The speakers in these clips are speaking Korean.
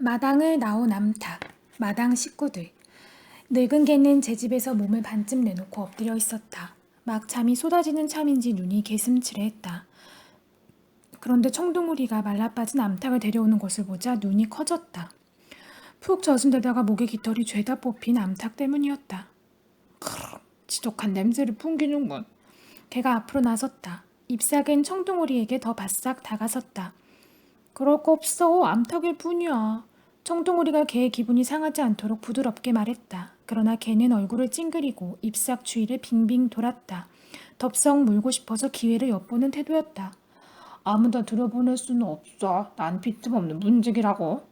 마당을 나온 암탉, 마당 식구들. 늙은 개는 제 집에서 몸을 반쯤 내놓고 엎드려 있었다. 막 잠이 쏟아지는 참인지 눈이 개슴츠레했다. 그런데 청둥오리가 말라빠진 암탉을 데려오는 것을 보자 눈이 커졌다. 푹 젖은 데다가 목에 깃털이 죄다 뽑힌 암탉 때문이었다. 지독한 냄새를 풍기는군. 개가 앞으로 나섰다. 잎사귀는 청둥오리에게 더 바싹 다가섰다. 그럴 거 없어. 암탉일 뿐이야. 청둥오리가 개의 기분이 상하지 않도록 부드럽게 말했다. 그러나 개는 얼굴을 찡그리고 잎삭 주위를 빙빙 돌았다. 덥석 물고 싶어서 기회를 엿보는 태도였다. 아무나 들여보낼 수는 없어. 난 빈틈없는 문지기라고.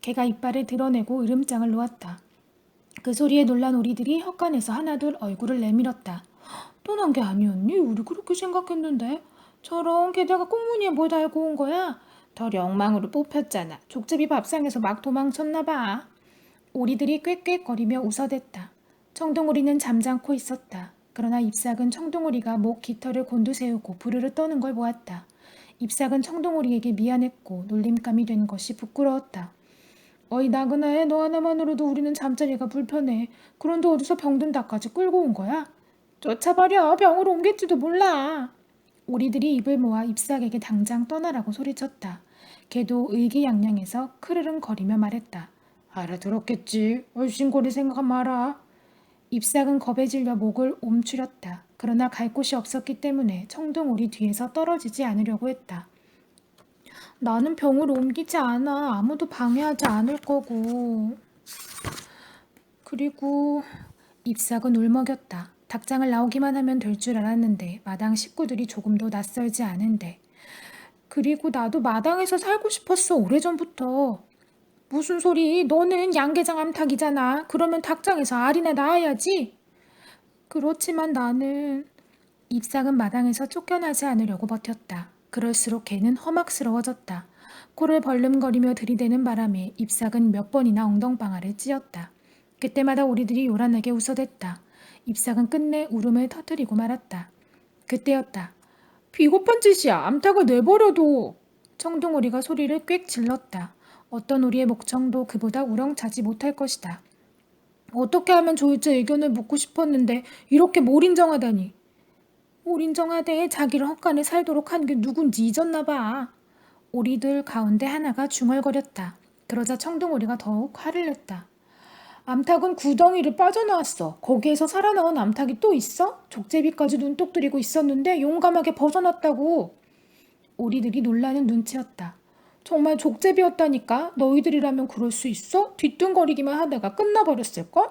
개가 이빨을 드러내고 으름장을 놓았다. 그 소리에 놀란 오리들이 헛간에서 하나둘 얼굴을 내밀었다. 또 난 게 아니었니? 우리 그렇게 생각했는데. 저런 게다가 꽁무니에 뭘 달고 온 거야? 덜 엉망으로 뽑혔잖아. 족제비 밥상에서 막 도망쳤나 봐. 오리들이 꽥꽥거리며 웃어댔다. 청둥오리는 잠잠고 있었다. 그러나 잎삭은 청둥오리가 목 깃털을 곤두세우고 부르르 떠는 걸 보았다. 잎삭은 청둥오리에게 미안했고 놀림감이 된 것이 부끄러웠다. 어이 나그나해, 너 하나만으로도 우리는 잠자리가 불편해. 그런데 어디서 병든 닭까지 끌고 온 거야? 쫓아버려. 병으로 옮길지도 몰라. 오리들이 입을 모아 잎삭에게 당장 떠나라고 소리쳤다. 걔도 의기양양해서 크르릉거리며 말했다. 알아들었겠지. 얼씬거릴 생각 마라. 잎삭은 겁에 질려 목을 옴추렸다. 그러나 갈 곳이 없었기 때문에 청둥오리 뒤에서 떨어지지 않으려고 했다. 나는 병을 옮기지 않아. 아무도 방해하지 않을 거고. 그리고 잎삭은 울먹였다. 닭장을 나오기만 하면 될 줄 알았는데 마당 식구들이 조금도 낯설지 않은데. 그리고 나도 마당에서 살고 싶었어. 오래전부터. 무슨 소리? 너는 양계장 암탉이잖아. 그러면 닭장에서 알이나 낳아야지. 그렇지만 나는... 잎삭은 마당에서 쫓겨나지 않으려고 버텼다. 그럴수록 개는 험악스러워졌다. 코를 벌름거리며 들이대는 바람에 잎삭은 몇 번이나 엉덩방아를 찧었다. 그때마다 오리들이 요란하게 웃어댔다. 잎삭은 끝내 울음을 터뜨리고 말았다. 그때였다. 비겁한 짓이야. 암탉을 내버려둬. 청둥오리가 소리를 꽥 질렀다. 어떤 오리의 목청도 그보다 우렁차지 못할 것이다. 어떻게 하면 좋을지 의견을 묻고 싶었는데 이렇게 몰인정하다니. 몰인정하되 자기를 헛간에 살도록 한 게 누군지 잊었나 봐. 오리들 가운데 하나가 중얼거렸다. 그러자 청둥오리가 더욱 화를 냈다. 암탉은 구덩이를 빠져나왔어. 거기에서 살아나온 암탉이 또 있어? 족제비까지 눈독 들이고 있었는데 용감하게 벗어났다고. 오리들이 놀라는 눈치였다. 정말 족제비였다니까? 너희들이라면 그럴 수 있어? 뒤뚱거리기만 하다가 끝나버렸을걸?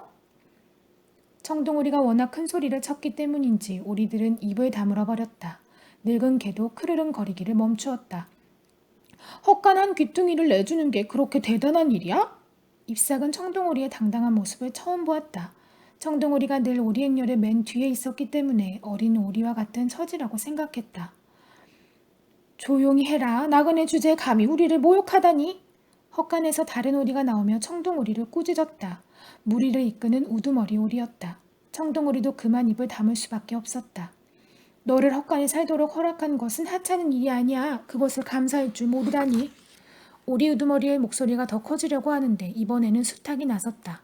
청둥오리가 워낙 큰 소리를 쳤기 때문인지 오리들은 입을 다물어 버렸다. 늙은 개도 크르릉거리기를 멈추었다. 헛간 한 귀퉁이를 내주는 게 그렇게 대단한 일이야? 잎삭은 청둥오리의 당당한 모습을 처음 보았다. 청둥오리가 늘 오리 행렬의 맨 뒤에 있었기 때문에 어린 오리와 같은 처지라고 생각했다. 조용히 해라. 나그네 주제에 감히 우리를 모욕하다니. 헛간에서 다른 오리가 나오며 청둥오리를 꾸짖었다. 무리를 이끄는 우두머리 오리였다. 청둥오리도 그만 입을 다물 수밖에 없었다. 너를 헛간에 살도록 허락한 것은 하찮은 일이 아니야. 그것을 감사할 줄 모르다니. 오리 우두머리의 목소리가 더 커지려고 하는데 이번에는 수탉이 나섰다.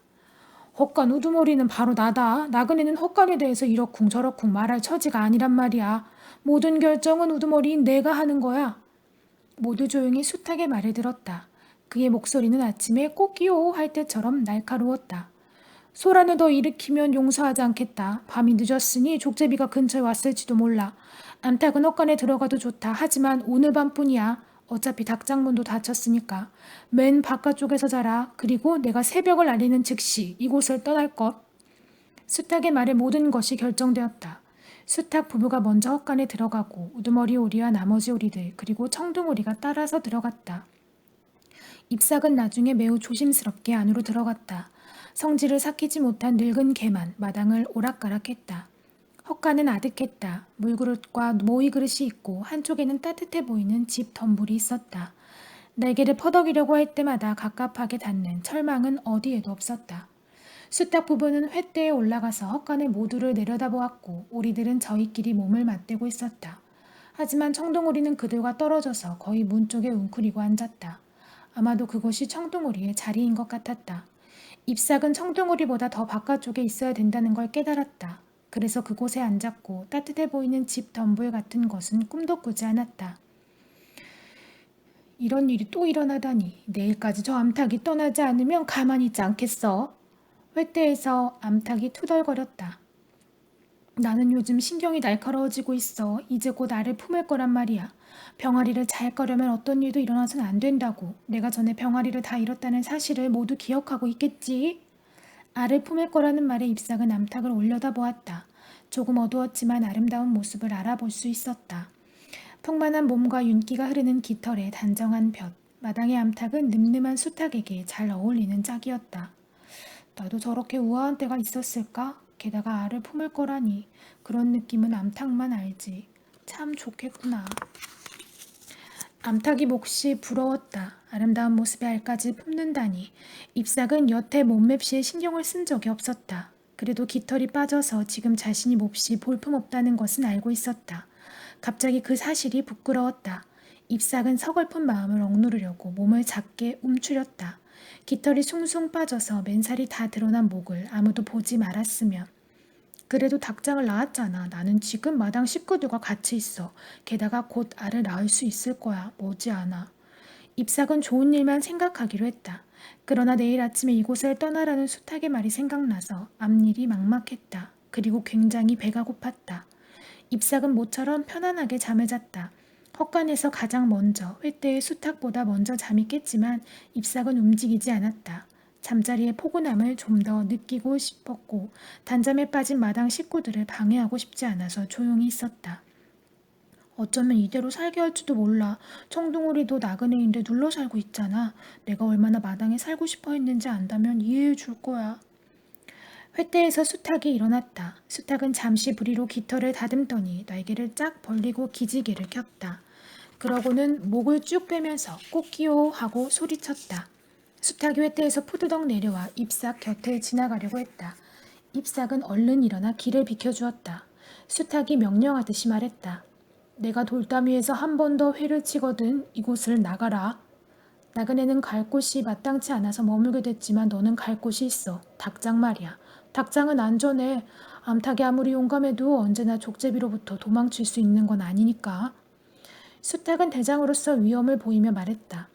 헛간 우두머리는 바로 나다. 나그네는 헛간에 대해서 이러쿵 저러쿵 말할 처지가 아니란 말이야. 모든 결정은 우두머리인 내가 하는 거야. 모두 조용히 수탉의 말을 들었다. 그의 목소리는 아침에 꼬끼요 할 때처럼 날카로웠다. 소란을 더 일으키면 용서하지 않겠다. 밤이 늦었으니 족제비가 근처에 왔을지도 몰라. 암탉은 헛간에 들어가도 좋다. 하지만 오늘 밤뿐이야. 어차피 닭장문도 닫혔으니까. 맨 바깥쪽에서 자라. 그리고 내가 새벽을 알리는 즉시 이곳을 떠날 것. 수탉의 말에 모든 것이 결정되었다. 수탉 부부가 먼저 헛간에 들어가고 우두머리 오리와 나머지 오리들 그리고 청둥오리가 따라서 들어갔다. 잎삭은 나중에 매우 조심스럽게 안으로 들어갔다. 성질을 삭히지 못한 늙은 개만 마당을 오락가락했다. 헛간은 아득했다. 물그릇과 모이 그릇이 있고 한쪽에는 따뜻해 보이는 집 덤불이 있었다. 날개를 퍼덕이려고 할 때마다 갑갑하게 닿는 철망은 어디에도 없었다. 수탉 부부는 횃대에 올라가서 헛간의 모두를 내려다보았고 오리들은 저희끼리 몸을 맞대고 있었다. 하지만 청둥오리는 그들과 떨어져서 거의 문 쪽에 웅크리고 앉았다. 아마도 그곳이 청둥오리의 자리인 것 같았다. 잎삭은 청둥오리보다 더 바깥쪽에 있어야 된다는 걸 깨달았다. 그래서 그곳에 앉았고 따뜻해 보이는 집 덤불 같은 것은 꿈도 꾸지 않았다. 이런 일이 또 일어나다니. 내일까지 저 암탉이 떠나지 않으면 가만히 있지 않겠어. 회대에서 암탉이 투덜거렸다. 나는 요즘 신경이 날카로워지고 있어. 이제 곧 알을 품을 거란 말이야. 병아리를 잘 거려면 어떤 일도 일어나서는 안 된다고. 내가 전에 병아리를 다 잃었다는 사실을 모두 기억하고 있겠지? 알을 품을 거라는 말에 잎삭은 암탉을 올려다보았다. 조금 어두웠지만 아름다운 모습을 알아볼 수 있었다. 풍만한 몸과 윤기가 흐르는 깃털에 단정한 볕. 마당의 암탉은 늠름한 수탉에게 잘 어울리는 짝이었다. 나도 저렇게 우아한 때가 있었을까? 게다가 알을 품을 거라니. 그런 느낌은 암탉만 알지. 참 좋겠구나. 암탉이 몹시 부러웠다. 아름다운 모습의 알까지 품는다니. 잎삭은 여태 몸맵시에 신경을 쓴 적이 없었다. 그래도 깃털이 빠져서 지금 자신이 몹시 볼품없다는 것은 알고 있었다. 갑자기 그 사실이 부끄러웠다. 잎삭은 서글픈 마음을 억누르려고 몸을 작게 움츠렸다. 깃털이 숭숭 빠져서 맨살이 다 드러난 목을 아무도 보지 말았으면. 그래도 닭장을 낳았잖아. 나는 지금 마당 식구들과 같이 있어. 게다가 곧 알을 낳을 수 있을 거야. 머지않아. 잎삭은 좋은 일만 생각하기로 했다. 그러나 내일 아침에 이곳을 떠나라는 수탉의 말이 생각나서 앞일이 막막했다. 그리고 굉장히 배가 고팠다. 잎삭은 모처럼 편안하게 잠을 잤다. 헛간에서 가장 먼저 회대의 수탉보다 먼저 잠이 깼지만 잎삭은 움직이지 않았다. 잠자리의 포근함을 좀 더 느끼고 싶었고 단잠에 빠진 마당 식구들을 방해하고 싶지 않아서 조용히 있었다. 어쩌면 이대로 살게 할지도 몰라. 청둥오리도 나그네인데 눌러 살고 있잖아. 내가 얼마나 마당에 살고 싶어 했는지 안다면 이해해 줄 거야. 회대에서 수탉이 일어났다. 수탉은 잠시 부리로 깃털을 다듬더니 날개를 쫙 벌리고 기지개를 켰다. 그러고는 목을 쭉 빼면서 꽃기호 하고 소리쳤다. 수탉이 회대에서 푸드덕 내려와 잎삭 곁을 지나가려고 했다. 잎삭은 얼른 일어나 길을 비켜주었다. 수탉이 명령하듯이 말했다. 내가 돌담 위에서 한 번 더 회를 치거든 이곳을 나가라. 나그네는 갈 곳이 마땅치 않아서 머물게 됐지만 너는 갈 곳이 있어. 닭장 말이야. 닭장은 안전해. 암탉이 아무리 용감해도 언제나 족제비로부터 도망칠 수 있는 건 아니니까. 수탉은 대장으로서 위험을 보이며 말했다.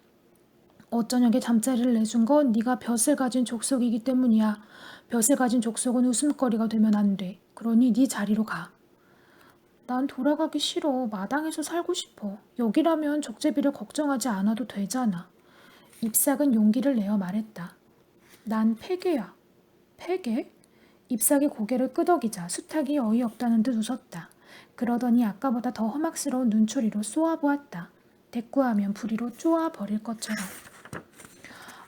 어쩌녁에 잠자리를 내준 건 네가 벼슬 가진 족속이기 때문이야. 벼슬 가진 족속은 웃음거리가 되면 안 돼. 그러니 네 자리로 가. 난 돌아가기 싫어. 마당에서 살고 싶어. 여기라면 족제비를 걱정하지 않아도 되잖아. 잎삭은 용기를 내어 말했다. 난 폐계야. 폐계? 잎삭이 고개를 끄덕이자 수탉이 어이없다는 듯 웃었다. 그러더니 아까보다 더 험악스러운 눈초리로 쏘아보았다. 대꾸하면 부리로 쪼아버릴 것처럼.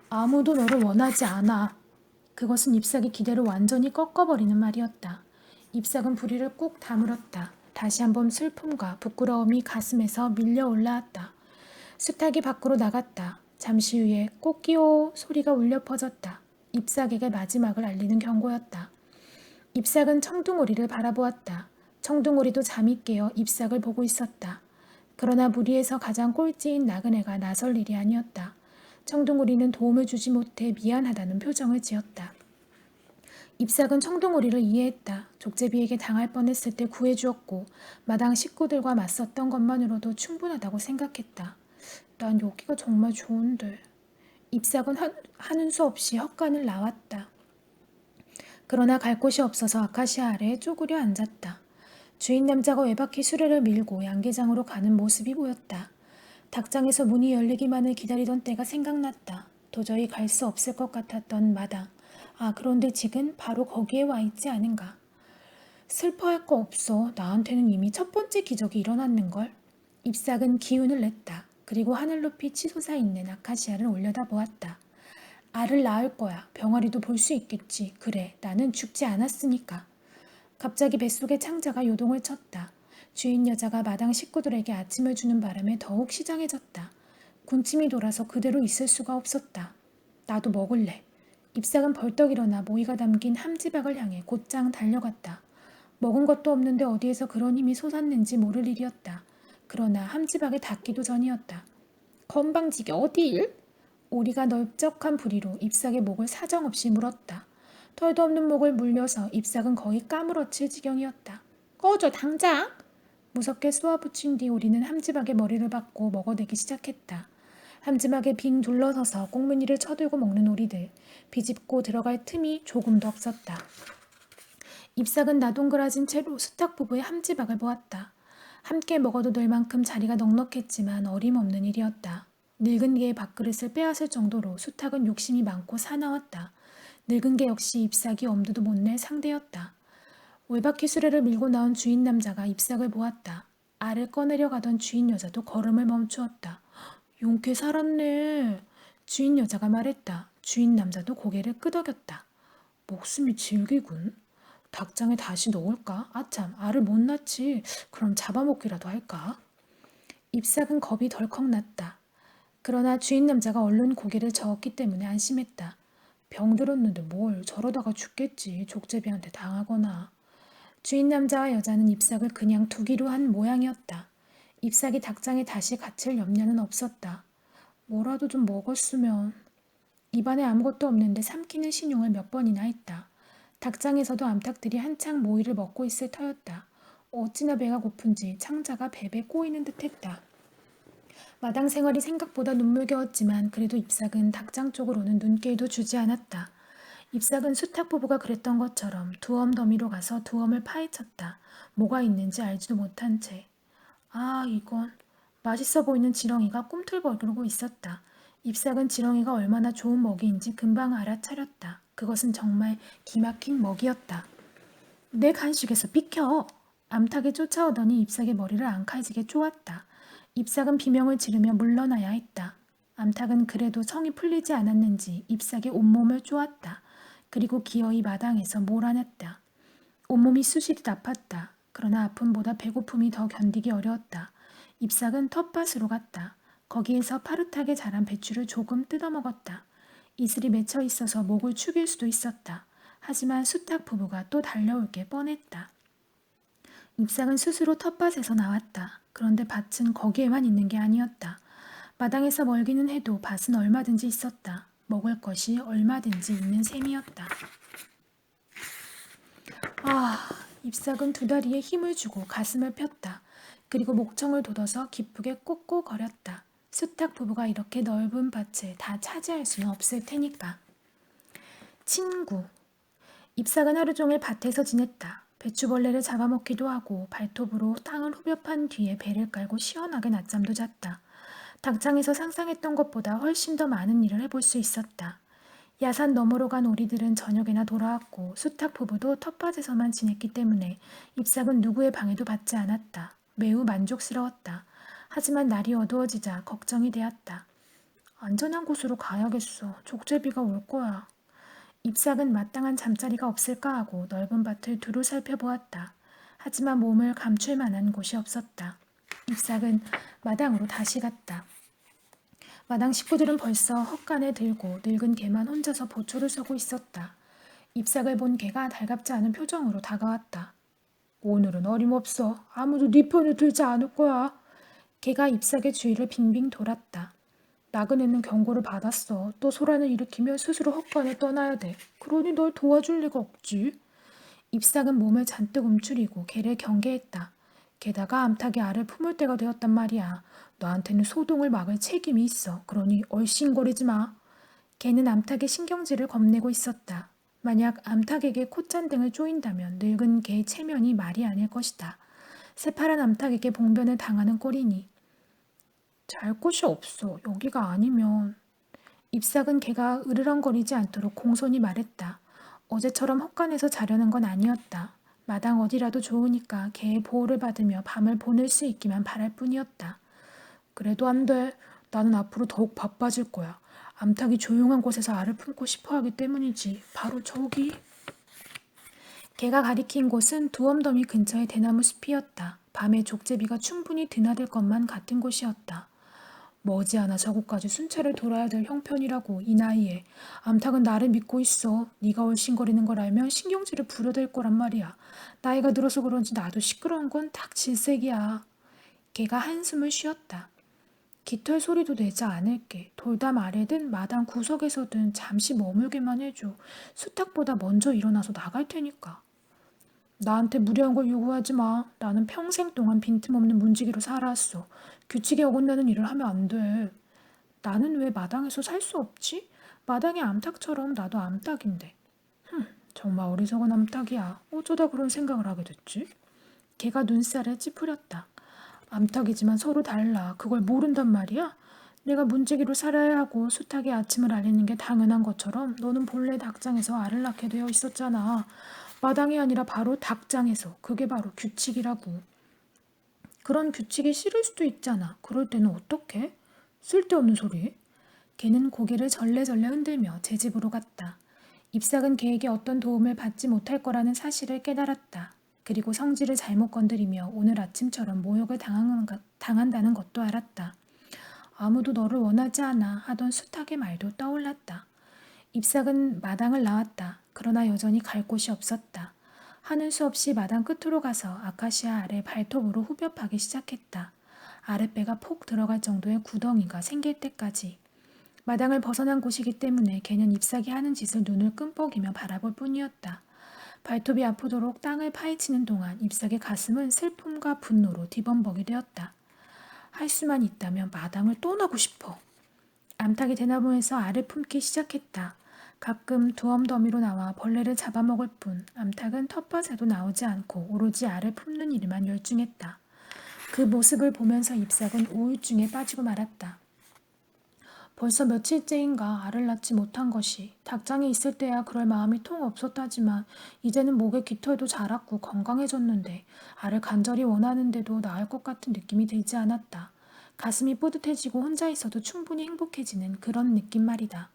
아무도 너를 원하지 않아. 그것은 잎삭이 기대를 완전히 꺾어버리는 말이었다. 잎삭은 부리를 꾹 다물었다. 다시 한번 슬픔과 부끄러움이 가슴에서 밀려 올라왔다. 수탉이 밖으로 나갔다. 잠시 후에 꽃기호 소리가 울려 퍼졌다. 잎삭에게 마지막을 알리는 경고였다. 잎삭은 청둥오리를 바라보았다. 청둥오리도 잠이 깨어 잎삭을 보고 있었다. 그러나 무리에서 가장 꼴찌인 나그네가 나설 일이 아니었다. 청둥오리는 도움을 주지 못해 미안하다는 표정을 지었다. 잎삭은 청둥오리를 이해했다. 족제비에게 당할 뻔했을 때 구해주었고 마당 식구들과 맞섰던 것만으로도 충분하다고 생각했다. 난 여기가 정말 좋은데. 잎삭은 하는 수 없이 헛간을 나왔다. 그러나 갈 곳이 없어서 아카시아 아래에 쪼그려 앉았다. 주인 남자가 외바퀴 수레를 밀고 양계장으로 가는 모습이 보였다. 닭장에서 문이 열리기만을 기다리던 때가 생각났다. 도저히 갈 수 없을 것 같았던 마당. 아, 그런데 지금 바로 거기에 와 있지 않은가. 슬퍼할 거 없어. 나한테는 이미 첫 번째 기적이 일어났는걸. 잎삭은 기운을 냈다. 그리고 하늘 높이 치솟아 있는 아카시아를 올려다보았다. 알을 낳을 거야. 병아리도 볼 수 있겠지. 그래, 나는 죽지 않았으니까. 갑자기 뱃속에 창자가 요동을 쳤다. 주인 여자가 마당 식구들에게 아침을 주는 바람에 더욱 시장해졌다. 군침이 돌아서 그대로 있을 수가 없었다. 나도 먹을래. 잎삭은 벌떡 일어나 모이가 담긴 함지박을 향해 곧장 달려갔다. 먹은 것도 없는데 어디에서 그런 힘이 솟았는지 모를 일이었다. 그러나 함지박에 닿기도 전이었다. 건방지게 어딜? 오리가 넓적한 부리로 잎삭의 목을 사정없이 물었다. 털도 없는 목을 물려서 잎삭은 거의 까무러칠 지경이었다. 꺼져 당장! 무섭게 쏘아붙인 뒤 오리는 함지박의 머리를 받고 먹어대기 시작했다. 함지박에 빙 둘러서서 꽁무니를 쳐들고 먹는 오리들. 비집고 들어갈 틈이 조금도 없었다. 잎삭은 나동그라진 채로 수탉 부부의 함지박을 보았다. 함께 먹어도 될 만큼 자리가 넉넉했지만 어림없는 일이었다. 늙은 개의 밥그릇을 빼앗을 정도로 수탉은 욕심이 많고 사나웠다. 늙은 개 역시 잎삭이 엄두도 못 낼 상대였다. 올바퀴 수레를 밀고 나온 주인 남자가 잎삭을 보았다. 알을 꺼내려 가던 주인 여자도 걸음을 멈추었다. 용케 살았네. 주인 여자가 말했다. 주인 남자도 고개를 끄덕였다. 목숨이 질기군. 닭장에 다시 넣을까? 아참, 알을 못 낳지. 그럼 잡아먹기라도 할까? 잎삭은 겁이 덜컥 났다. 그러나 주인 남자가 얼른 고개를 저었기 때문에 안심했다. 병들었는데 뭘 저러다가 죽겠지. 족제비한테 당하거나. 주인 남자와 여자는 잎삭을 그냥 두기로 한 모양이었다. 잎삭이 닭장에 다시 갇힐 염려는 없었다. 뭐라도 좀 먹었으면. 입안에 아무것도 없는데 삼키는 신용을 몇 번이나 했다. 닭장에서도 암탉들이 한창 모이를 먹고 있을 터였다. 어찌나 배가 고픈지 창자가 베베 꼬이는 듯했다. 마당 생활이 생각보다 눈물겨웠지만 그래도 잎삭은 닭장 쪽으로는 눈길도 주지 않았다. 잎삭은 수탉 부부가 그랬던 것처럼 두엄 더미로 가서 두엄을 파헤쳤다. 뭐가 있는지 알지도 못한 채. 아, 이건 맛있어 보이는 지렁이가 꿈틀거리고 있었다. 잎삭은 지렁이가 얼마나 좋은 먹이인지 금방 알아차렸다. 그것은 정말 기막힌 먹이였다. 내 간식에서 비켜! 암탉이 쫓아오더니 잎삭의 머리를 앙칼지게 쪼았다. 잎삭은 비명을 지르며 물러나야 했다. 암탉은 그래도 성이 풀리지 않았는지 잎삭의 온몸을 쪼았다. 그리고 기어이 마당에서 몰아냈다. 온몸이 쑤시듯 아팠다. 그러나 아픔보다 배고픔이 더 견디기 어려웠다. 잎삭은 텃밭으로 갔다. 거기에서 파릇하게 자란 배추를 조금 뜯어먹었다. 이슬이 맺혀 있어서 목을 축일 수도 있었다. 하지만 수탉 부부가 또 달려올 게 뻔했다. 잎삭은 스스로 텃밭에서 나왔다. 그런데 밭은 거기에만 있는 게 아니었다. 마당에서 멀기는 해도 밭은 얼마든지 있었다. 먹을 것이 얼마든지 있는 셈이었다. 아, 잎삭은 두 다리에 힘을 주고 가슴을 폈다. 그리고 목청을 돋워서 기쁘게 꾹꾹거렸다. 수탉 부부가 이렇게 넓은 밭을 다 차지할 수는 없을 테니까. 친구. 잎삭은 하루 종일 밭에서 지냈다. 배추벌레를 잡아먹기도 하고 발톱으로 땅을 후벼 판 뒤에 배를 깔고 시원하게 낮잠도 잤다. 닭장에서 상상했던 것보다 훨씬 더 많은 일을 해볼 수 있었다. 야산 너머로 간 오리들은 저녁에나 돌아왔고 수탉 부부도 텃밭에서만 지냈기 때문에 잎삭은 누구의 방해도 받지 않았다. 매우 만족스러웠다. 하지만 날이 어두워지자 걱정이 되었다. 안전한 곳으로 가야겠어. 족제비가 올 거야. 잎삭은 마땅한 잠자리가 없을까 하고 넓은 밭을 두루 살펴보았다. 하지만 몸을 감출 만한 곳이 없었다. 잎삭은 마당으로 다시 갔다. 마당 식구들은 벌써 헛간을 들고 늙은 개만 혼자서 보초를 서고 있었다. 잎삭을 본 개가 달갑지 않은 표정으로 다가왔다. 오늘은 어림없어. 아무도 네 편을 들지 않을 거야. 개가 잎삭의 주위를 빙빙 돌았다. 나그네는 경고를 받았어. 또 소란을 일으키면 스스로 헛간에 떠나야 돼. 그러니 널 도와줄 리가 없지. 잎삭은 몸을 잔뜩 움츠리고 개를 경계했다. 게다가 암탉이 알을 품을 때가 되었단 말이야. 너한테는 소동을 막을 책임이 있어. 그러니 얼씬거리지 마. 개는 암탉의 신경질을 겁내고 있었다. 만약 암탉에게 콧잔등을 쪼인다면 늙은 개의 체면이 말이 아닐 것이다. 새파란 암탉에게 봉변을 당하는 꼴이니. 잘 곳이 없어. 여기가 아니면. 잎삭은 개가 으르렁거리지 않도록 공손히 말했다. 어제처럼 헛간에서 자려는 건 아니었다. 마당 어디라도 좋으니까 개의 보호를 받으며 밤을 보낼 수 있기만 바랄 뿐이었다. 그래도 안 돼. 나는 앞으로 더욱 바빠질 거야. 암탉이 조용한 곳에서 알을 품고 싶어 하기 때문이지. 바로 저기. 개가 가리킨 곳은 두엄더미 근처의 대나무 숲이었다. 밤에 족제비가 충분히 드나들 것만 같은 곳이었다. 머지않아 저곳까지 순찰을 돌아야 될 형편이라고. 이 나이에. 암탉은 나를 믿고 있어. 네가 얼씬거리는 걸 알면 신경질을 부려댈 거란 말이야. 나이가 들어서 그런지 나도 시끄러운 건 딱 질색이야. 개가 한숨을 쉬었다. 깃털 소리도 내지 않을게. 돌담 아래든 마당 구석에서든 잠시 머물게만 해줘. 수탉보다 먼저 일어나서 나갈 테니까. 나한테 무리한 걸 요구하지 마. 나는 평생 동안 빈틈없는 문지기로 살아왔어. 규칙에 어긋나는 일을 하면 안 돼. 나는 왜 마당에서 살 수 없지? 마당의 암탉처럼 나도 암탉인데. 정말 어리석은 암탉이야. 어쩌다 그런 생각을 하게 됐지? 걔가 눈살을 찌푸렸다. 암탉이지만 서로 달라. 그걸 모른단 말이야? 내가 문지기로 살아야 하고 수탉의 아침을 알리는 게 당연한 것처럼 너는 본래 닭장에서 알을 낳게 되어 있었잖아. 마당이 아니라 바로 닭장에서. 그게 바로 규칙이라고. 그런 규칙이 싫을 수도 있잖아. 그럴 때는 어떡해? 쓸데없는 소리. 걔는 고개를 절레절레 흔들며 제 집으로 갔다. 잎삭은 걔에게 어떤 도움을 받지 못할 거라는 사실을 깨달았다. 그리고 성질을 잘못 건드리며 오늘 아침처럼 모욕을 당한다는 것도 알았다. 아무도 너를 원하지 않아 하던 수탉의 말도 떠올랐다. 잎삭은 마당을 나왔다. 그러나 여전히 갈 곳이 없었다. 하는 수 없이 마당 끝으로 가서 아카시아 아래 발톱으로 후벼 파기 시작했다. 아랫배가 폭 들어갈 정도의 구덩이가 생길 때까지. 마당을 벗어난 곳이기 때문에 걔는 잎삭이 하는 짓을 눈을 끔뻑이며 바라볼 뿐이었다. 발톱이 아프도록 땅을 파헤치는 동안 잎삭의 가슴은 슬픔과 분노로 뒤범벅이 되었다. 할 수만 있다면 마당을 떠나고 싶어. 암탉이 대나무에서 알을 품기 시작했다. 가끔 두엄더미로 나와 벌레를 잡아먹을 뿐 암탉은 텃밭에도 나오지 않고 오로지 알을 품는 일에만 열중했다. 그 모습을 보면서 잎삭은 우울증에 빠지고 말았다. 벌써 며칠째인가 알을 낳지 못한 것이. 닭장에 있을 때야 그럴 마음이 통 없었다지만 이제는 목에 깃털도 자랐고 건강해졌는데 알을 간절히 원하는데도 낳을 것 같은 느낌이 들지 않았다. 가슴이 뿌듯해지고 혼자 있어도 충분히 행복해지는 그런 느낌 말이다.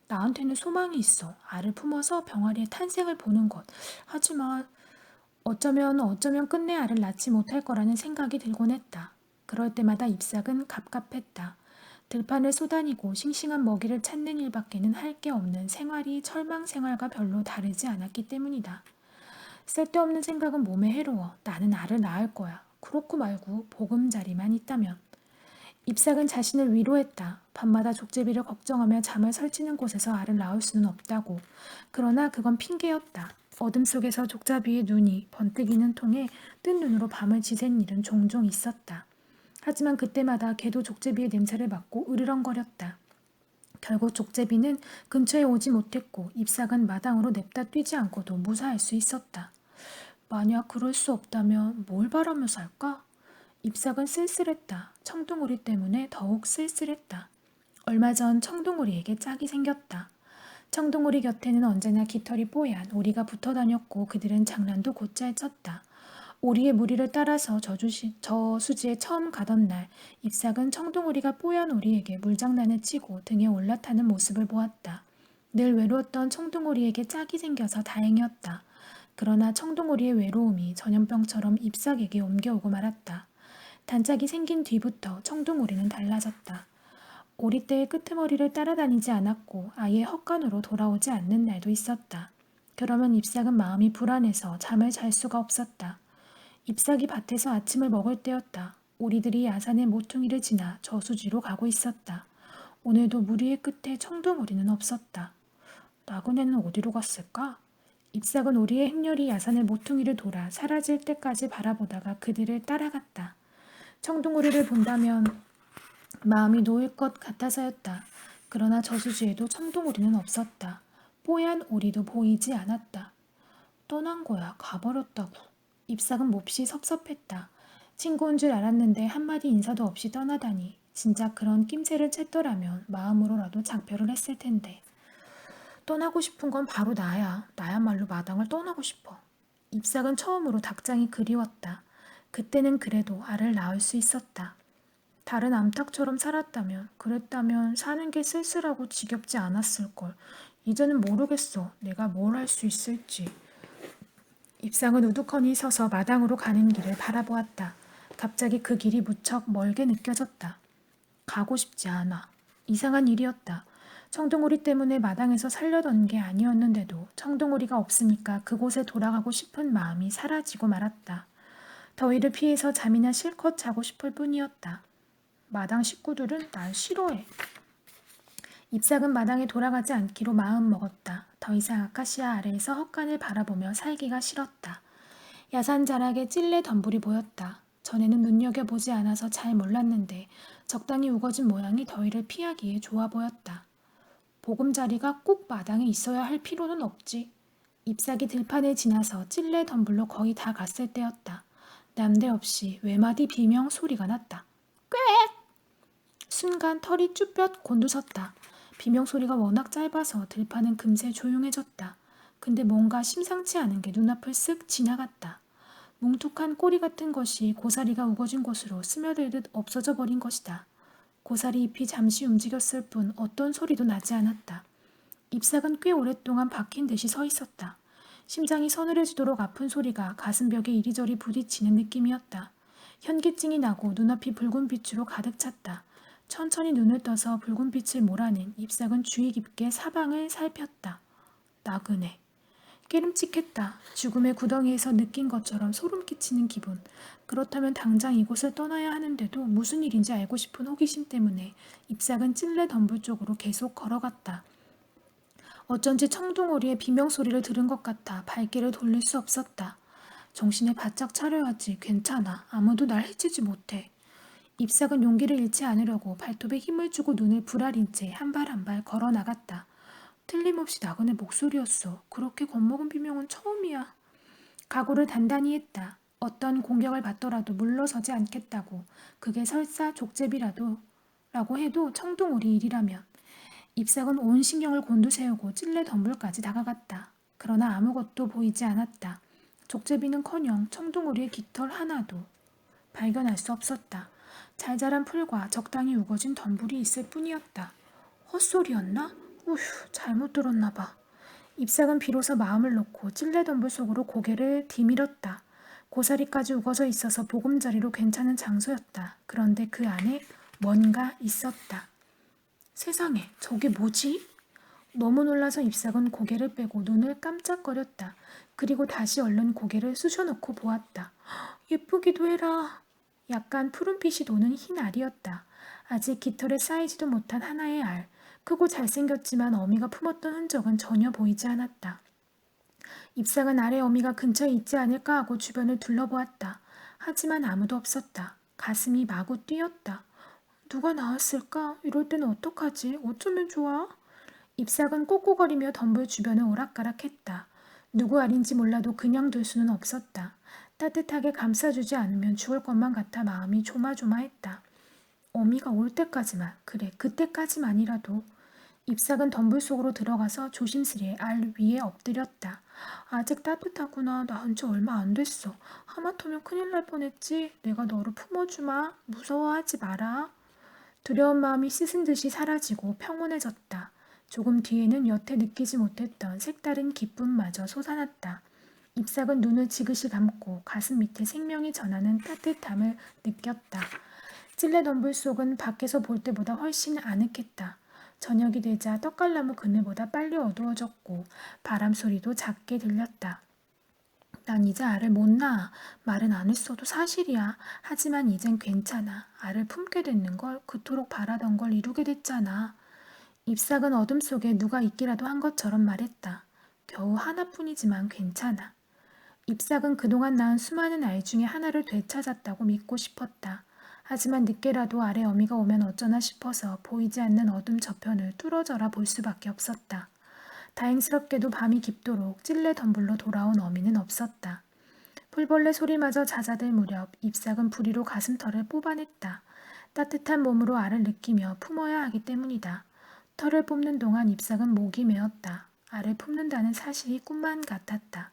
나한테는 소망이 있어. 알을 품어서 병아리의 탄생을 보는 것. 하지만 어쩌면 끝내 알을 낳지 못할 거라는 생각이 들곤 했다. 그럴 때마다 잎삭은 갑갑했다. 들판을 쏘다니고 싱싱한 먹이를 찾는 일밖에는 할 게 없는 생활이 철망 생활과 별로 다르지 않았기 때문이다. 쓸데없는 생각은 몸에 해로워. 나는 알을 낳을 거야. 그렇고 말고 보금자리만 있다면. 잎삭은 자신을 위로했다. 밤마다 족제비를 걱정하며 잠을 설치는 곳에서 알을 낳을 수는 없다고. 그러나 그건 핑계였다. 어둠 속에서 족자비의 눈이 번뜩이는 통에 뜬 눈으로 밤을 지샌 일은 종종 있었다. 하지만 그때마다 걔도 족제비의 냄새를 맡고 으르렁거렸다. 결국 족제비는 근처에 오지 못했고 잎삭은 마당으로 냅다 뛰지 않고도 무사할 수 있었다. 만약 그럴 수 없다면 뭘 바라며 살까? 잎삭은 쓸쓸했다. 청둥오리 때문에 더욱 쓸쓸했다. 얼마 전 청둥오리에게 짝이 생겼다. 청둥오리 곁에는 언제나 깃털이 뽀얀 오리가 붙어 다녔고 그들은 장난도 곧잘 쳤다. 오리의 무리를 따라서 저수지에 처음 가던 날 잎삭은 청둥오리가 뽀얀 오리에게 물장난을 치고 등에 올라타는 모습을 보았다. 늘 외로웠던 청둥오리에게 짝이 생겨서 다행이었다. 그러나 청둥오리의 외로움이 전염병처럼 잎삭에게 옮겨오고 말았다. 단짝이 생긴 뒤부터 청둥오리는 달라졌다. 오리떼의 끄트머리를 따라다니지 않았고 아예 헛간으로 돌아오지 않는 날도 있었다. 그러면 잎삭은 마음이 불안해서 잠을 잘 수가 없었다. 잎삭이 밭에서 아침을 먹을 때였다. 오리들이 야산의 모퉁이를 지나 저수지로 가고 있었다. 오늘도 무리의 끝에 청둥오리는 없었다. 나그네는 어디로 갔을까? 잎삭은 오리의 행렬이 야산의 모퉁이를 돌아 사라질 때까지 바라보다가 그들을 따라갔다. 청둥오리를 본다면 마음이 놓일 것 같아서였다. 그러나 저수지에도 청둥오리는 없었다. 뽀얀 오리도 보이지 않았다. 떠난 거야. 가버렸다고. 잎삭은 몹시 섭섭했다. 친구인 줄 알았는데 한마디 인사도 없이 떠나다니. 진짜 그런 낌새를 챘더라면 마음으로라도 작별을 했을 텐데. 떠나고 싶은 건 바로 나야. 나야말로 마당을 떠나고 싶어. 잎삭은 처음으로 닭장이 그리웠다. 그때는 그래도 알을 낳을 수 있었다. 다른 암탉처럼 살았다면, 그랬다면 사는 게 쓸쓸하고 지겹지 않았을걸. 이제는 모르겠어. 내가 뭘 할 수 있을지. 잎삭은 우두커니 서서 마당으로 가는 길을 바라보았다. 갑자기 그 길이 무척 멀게 느껴졌다. 가고 싶지 않아. 이상한 일이었다. 청둥오리 때문에 마당에서 살려던 게 아니었는데도 청둥오리가 없으니까 그곳에 돌아가고 싶은 마음이 사라지고 말았다. 더위를 피해서 잠이나 실컷 자고 싶을 뿐이었다. 마당 식구들은 날 싫어해. 잎삭은 마당에 돌아가지 않기로 마음먹었다. 더 이상 아카시아 아래에서 헛간을 바라보며 살기가 싫었다. 야산자락에 찔레 덤불이 보였다. 전에는 눈여겨보지 않아서 잘 몰랐는데 적당히 우거진 모양이 더위를 피하기에 좋아 보였다. 보금자리가 꼭 마당에 있어야 할 필요는 없지. 잎사귀 들판을 지나서 찔레 덤불로 거의 다 갔을 때였다. 남대없이 외마디 비명 소리가 났다. 꽥! 순간 털이 쭈뼛 곤두섰다. 비명 소리가 워낙 짧아서 들판은 금세 조용해졌다. 근데 뭔가 심상치 않은 게 눈앞을 쓱 지나갔다. 뭉툭한 꼬리 같은 것이 고사리가 우거진 곳으로 스며들듯 없어져 버린 것이다. 고사리 잎이 잠시 움직였을 뿐 어떤 소리도 나지 않았다. 잎삭은 꽤 오랫동안 박힌 듯이 서 있었다. 심장이 서늘해지도록 아픈 소리가 가슴벽에 이리저리 부딪히는 느낌이었다. 현기증이 나고 눈앞이 붉은 빛으로 가득 찼다. 천천히 눈을 떠서 붉은 빛을 몰아낸 잎삭은 주의 깊게 사방을 살폈다. 나그네. 깨름칙했다. 죽음의 구덩이에서 느낀 것처럼 소름 끼치는 기분. 그렇다면 당장 이곳을 떠나야 하는데도 무슨 일인지 알고 싶은 호기심 때문에 잎삭은 찔레 덤불 쪽으로 계속 걸어갔다. 어쩐지 청둥오리의 비명소리를 들은 것 같아 발길을 돌릴 수 없었다. 정신을 바짝 차려야지. 괜찮아. 아무도 날 해치지 못해. 잎삭은 용기를 잃지 않으려고 발톱에 힘을 주고 눈을 부라린 채 한 발 한 발 걸어 나갔다. 틀림없이 나그네 목소리였어. 그렇게 겁먹은 비명은 처음이야. 각오를 단단히 했다. 어떤 공격을 받더라도 물러서지 않겠다고. 그게 설사 족제비라도 라고 해도 청둥오리 일이라면. 잎삭은 온 신경을 곤두세우고 찔레 덤불까지 다가갔다. 그러나 아무것도 보이지 않았다. 족제비는커녕 청둥오리의 깃털 하나도 발견할 수 없었다. 잘 자란 풀과 적당히 우거진 덤불이 있을 뿐이었다. 헛소리였나? 우휴, 잘못 들었나 봐. 잎삭은 비로소 마음을 놓고 찔레 덤불 속으로 고개를 디밀었다. 고사리까지 우거져 있어서 보금자리로 괜찮은 장소였다. 그런데 그 안에 뭔가 있었다. 세상에, 저게 뭐지? 너무 놀라서 잎삭은 고개를 빼고 눈을 깜짝거렸다. 그리고 다시 얼른 고개를 쑤셔놓고 보았다. 예쁘기도 해라. 약간 푸른빛이 도는 흰 알이었다. 아직 깃털에 쌓이지도 못한 하나의 알. 크고 잘생겼지만 어미가 품었던 흔적은 전혀 보이지 않았다. 잎삭은 알의 어미가 근처에 있지 않을까 하고 주변을 둘러보았다. 하지만 아무도 없었다. 가슴이 마구 뛰었다. 누가 나왔을까? 이럴 때는 어떡하지? 어쩌면 좋아? 잎삭은 꼬꼬거리며 덤불 주변을 오락가락했다. 누구 알인지 몰라도 그냥 둘 수는 없었다. 따뜻하게 감싸주지 않으면 죽을 것만 같아 마음이 조마조마했다. 어미가 올 때까지만, 그래, 그때까지만이라도. 잎삭은 덤불 속으로 들어가서 조심스레 알 위에 엎드렸다. 아직 따뜻하구나. 나은 지 얼마 안 됐어. 하마터면 큰일 날 뻔했지. 내가 너를 품어주마. 무서워하지 마라. 두려운 마음이 씻은 듯이 사라지고 평온해졌다. 조금 뒤에는 여태 느끼지 못했던 색다른 기쁨마저 솟아났다. 잎삭은 눈을 지그시 감고 가슴 밑에 생명이 전하는 따뜻함을 느꼈다. 찔레 덤불 속은 밖에서 볼 때보다 훨씬 아늑했다. 저녁이 되자 떡갈나무 그늘보다 빨리 어두워졌고 바람 소리도 작게 들렸다. 난 이제 알을 못 낳아. 말은 안 했어도 사실이야. 하지만 이젠 괜찮아. 알을 품게 됐는 걸 그토록 바라던 걸 이루게 됐잖아. 잎삭은 어둠 속에 누가 있기라도 한 것처럼 말했다. 겨우 하나뿐이지만 괜찮아. 잎삭은 그동안 낳은 수많은 알 중에 하나를 되찾았다고 믿고 싶었다. 하지만 늦게라도 알의 어미가 오면 어쩌나 싶어서 보이지 않는 어둠 저편을 뚫어져라 볼 수밖에 없었다. 다행스럽게도 밤이 깊도록 찔레 덤불로 돌아온 어미는 없었다. 풀벌레 소리마저 잦아들 무렵 잎삭은 부리로 가슴털을 뽑아냈다. 따뜻한 몸으로 알을 느끼며 품어야 하기 때문이다. 털을 뽑는 동안 잎삭은 목이 메었다. 알을 품는다는 사실이 꿈만 같았다.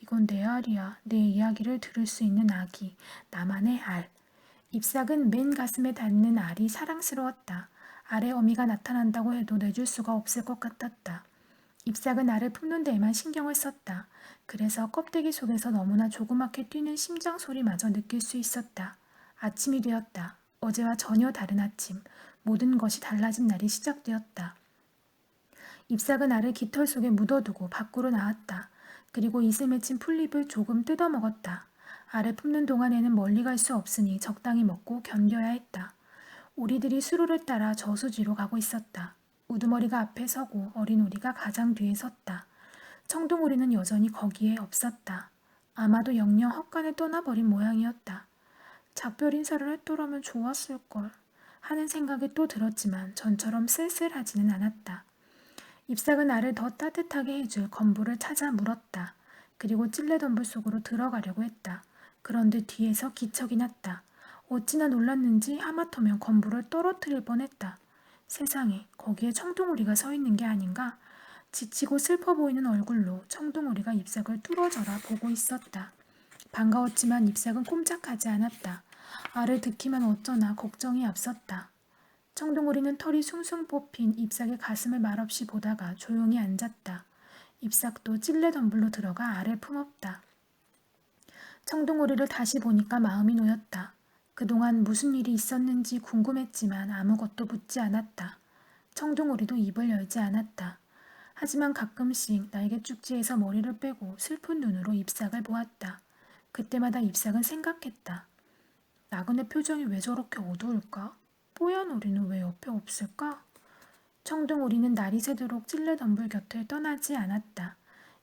이건 내 알이야. 내 이야기를 들을 수 있는 아기. 나만의 알. 잎삭은 맨 가슴에 닿는 알이 사랑스러웠다. 알의 어미가 나타난다고 해도 내줄 수가 없을 것 같았다. 잎삭은 알을 품는 데에만 신경을 썼다. 그래서 껍데기 속에서 너무나 조그맣게 뛰는 심장 소리마저 느낄 수 있었다. 아침이 되었다. 어제와 전혀 다른 아침. 모든 것이 달라진 날이 시작되었다. 잎삭은 알을 깃털 속에 묻어두고 밖으로 나왔다. 그리고 이슬 맺힌 풀잎을 조금 뜯어먹었다. 알을 품는 동안에는 멀리 갈 수 없으니 적당히 먹고 견뎌야 했다. 오리들이 수로를 따라 저수지로 가고 있었다. 우두머리가 앞에 서고 어린 오리가 가장 뒤에 섰다. 청둥오리는 여전히 거기에 없었다. 아마도 영영 헛간에 떠나버린 모양이었다. 작별 인사를 했더라면 좋았을걸 하는 생각이 또 들었지만 전처럼 쓸쓸하지는 않았다. 잎삭은 알을 더 따뜻하게 해줄 건부를 찾아 물었다. 그리고 찔레덤불 속으로 들어가려고 했다. 그런데 뒤에서 기척이 났다. 어찌나 놀랐는지 하마터면 건부를 떨어뜨릴 뻔했다. 세상에, 거기에 청둥오리가 서 있는 게 아닌가? 지치고 슬퍼 보이는 얼굴로 청둥오리가 잎삭을 뚫어져라 보고 있었다. 반가웠지만 잎삭은 꼼짝하지 않았다. 알을 듣기만 어쩌나 걱정이 앞섰다. 청둥오리는 털이 숭숭 뽑힌 잎삭의 가슴을 말없이 보다가 조용히 앉았다. 잎삭도 찔레덤불로 들어가 알을 품었다. 청둥오리를 다시 보니까 마음이 놓였다. 그동안 무슨 일이 있었는지 궁금했지만 아무것도 묻지 않았다. 청둥오리도 입을 열지 않았다. 하지만 가끔씩 날개 쭉지에서 머리를 빼고 슬픈 눈으로 잎삭을 보았다. 그때마다 잎삭은 생각했다. 나그네 표정이 왜 저렇게 어두울까? 뽀얀 오리는 왜 옆에 없을까? 청둥오리는 날이 새도록 찔레덤불 곁을 떠나지 않았다.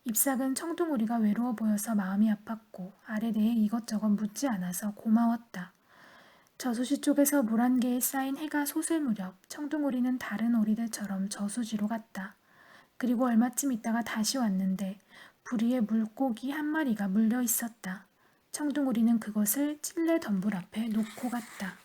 잎삭은 청둥오리가 외로워 보여서 마음이 아팠고 알에 대해 이것저것 묻지 않아서 고마웠다. 저수지 쪽에서 물 한 개에 쌓인 해가 솟을 무렵 청둥오리는 다른 오리들처럼 저수지로 갔다. 그리고 얼마쯤 있다가 다시 왔는데 부리에 물고기 한 마리가 물려 있었다. 청둥오리는 그것을 찔레덤불 앞에 놓고 갔다.